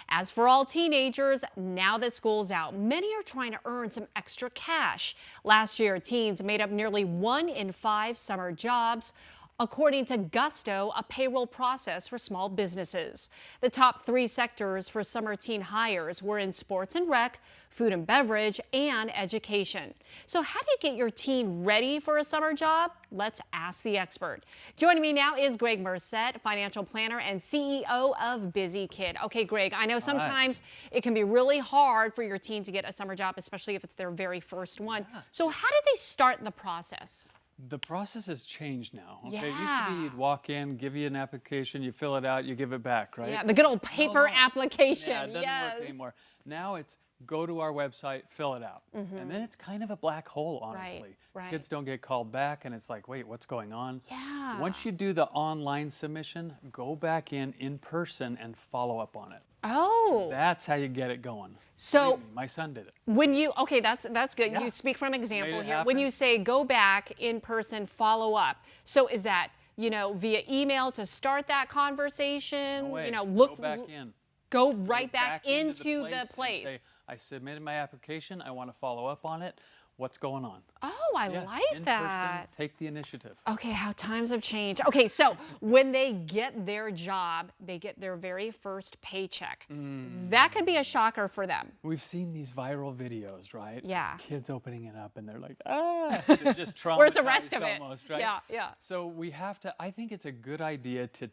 As for all teenagers, now that school's out, many are trying to earn some extra cash. Last year, teens made up nearly 1 in 5 summer jobs, according to Gusto, a payroll process for small businesses. The top 3 sectors for summer teen hires were in sports and rec, food and beverage, and education. So how do you get your teen ready for a summer job? Let's ask the expert. Joining me now is Gregg Murset, financial planner and CEO of BusyKid. Okay, Gregg, I know sometimes it can be really hard for your teen to get a summer job, especially if it's their very first one. Yeah. So how do they start the process? The process has changed now. Okay, Yeah. It used to be you'd walk in, give you an application, you fill it out, you give it back, right? Yeah, the good old paper application. Yeah, it doesn't work anymore. Now it's go to our website, fill it out. And then it's kind of a black hole, honestly. Right. Kids don't get called back and it's like, wait, what's going on? Yeah. Once you do the online submission, go back in person and follow up on it. Oh. That's how you get it going. So Believe me, my son did it. when you, okay, that's good. Yeah. You speak from example Made it here. happen. When you say go back in person, follow up. So is that, via email to start that conversation? No way. Look, go back in. go right Go back into the and place. say, I submitted my application. I want to follow up on it. What's going on? Oh, I Yeah, like in that. person, take the initiative. Okay, how times have changed. Okay, so when they get their job, they get their very first paycheck. That could be a shocker for them. We've seen these viral videos, right? Yeah. Kids opening it up and they're like, ah, they're just traumatized. Where's the rest of it? Almost, right? Yeah. So we have to, I think it's a good idea to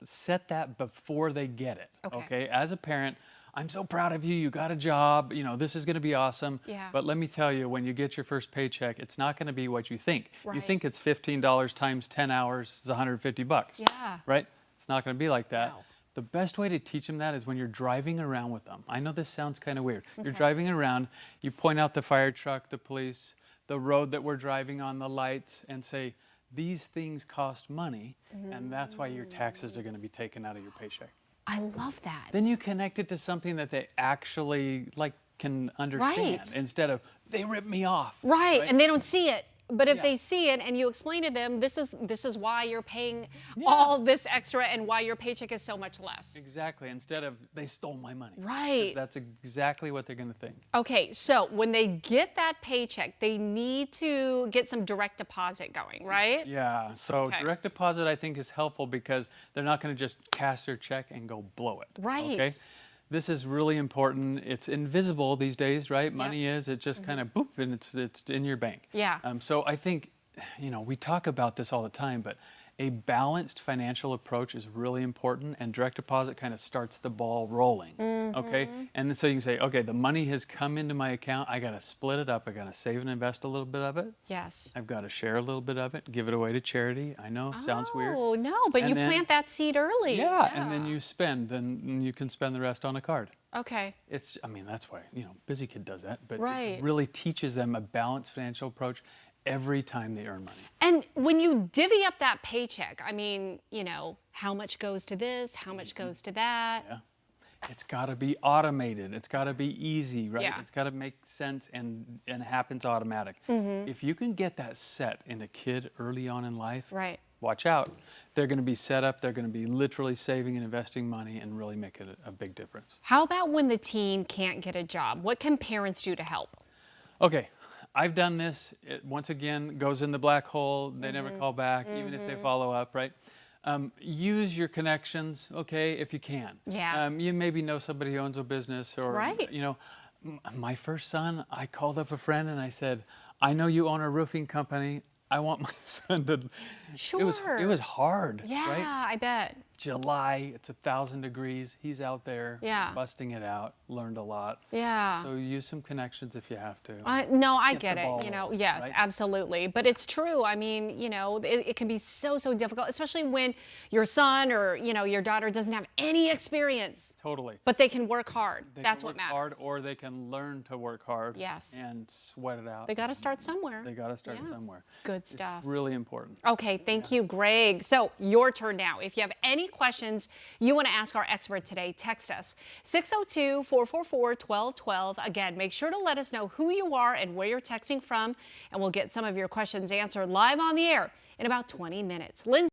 set that before they get it. Okay. As a parent, I'm so proud of you. You got a job. This is going to be awesome. Yeah. But let me tell you, when you get your first paycheck, it's not going to be what you think. Right. You think it's $15 times 10 hours is $150. Yeah. Right? It's not going to be like that. No. The best way to teach them that is when you're driving around with them. I know this sounds kind of weird. Okay. You're driving around, you point out the fire truck, the police, the road that we're driving on, the lights, and say, these things cost money, and that's why your taxes are going to be taken out of your paycheck. I love that. Then you connect it to something that they actually can understand Right. instead of they rip me off. Right, and they don't see it. But if Yeah. they see it and you explain to them, this is why you're paying all this extra and why your paycheck is so much less. Exactly. Instead of they stole my money. 'Cause Right. that's exactly what they're going to think. Okay, so when they get that paycheck, they need to get some direct deposit going, right? Yeah. So Okay. direct deposit, I think, is helpful because they're not going to just cash their check and go blow it. Right. Okay. This is really important. It's invisible these days, right? Money is. It just kind of boop, and it's in your bank. Yeah. So I think, we talk about this all the time, but a balanced financial approach is really important, and direct deposit kind of starts the ball rolling. Okay. And then so you can say, okay, the money has come into my account. I got to split it up. I got to save and invest a little bit of it. Yes. I've got to share a little bit of it, give it away to charity. I know, sounds weird. Oh, no, but And you then- plant that seed early. Yeah, and then you spend, then you can spend the rest on a card. Okay. That's why, BusyKid does that, but Right. it really teaches them a balanced financial approach every time they earn money. And when you divvy up that paycheck, how much goes to this, how much goes to that? Yeah. It's got to be automated. It's got to be easy, right? Yeah. It's got to make sense and happens automatic. If you can get that set in a kid early on in life, Right. watch out. They're going to be set up. They're going to be literally saving and investing money and really make it a big difference. How about when the teen can't get a job? What can parents do to help? Okay, I've done this. It, once again, goes in the black hole. They never call back, even if they follow up, right? Use your connections, okay, if you can. Yeah. You maybe know somebody who owns a business or, Right. my first son, I called up a friend and I said, I know you own a roofing company. I want my son to. Sure. It was hard, Yeah, right? I bet. July, it's 1,000 degrees. He's out there Yeah. busting it out, learned a lot. Yeah. So use some connections if you have to. No, I Get get the it. ball rolling, Yes, right? absolutely. But it's true. I mean, it can be so difficult, especially when your son or, your daughter doesn't have any experience, Totally. but they can work hard. They That's can what work hard, matters. or they can learn to work hard. Yes. And sweat it out. They got to start somewhere. They got to start Yeah. somewhere. Good stuff. It's really important. Okay, thank you, Gregg. So your turn now. If you have any questions you want to ask our expert today, text us 602-444-1212. Again, make sure to let us know who you are and where you're texting from, and we'll get some of your questions answered live on the air in about 20 minutes. Lindsay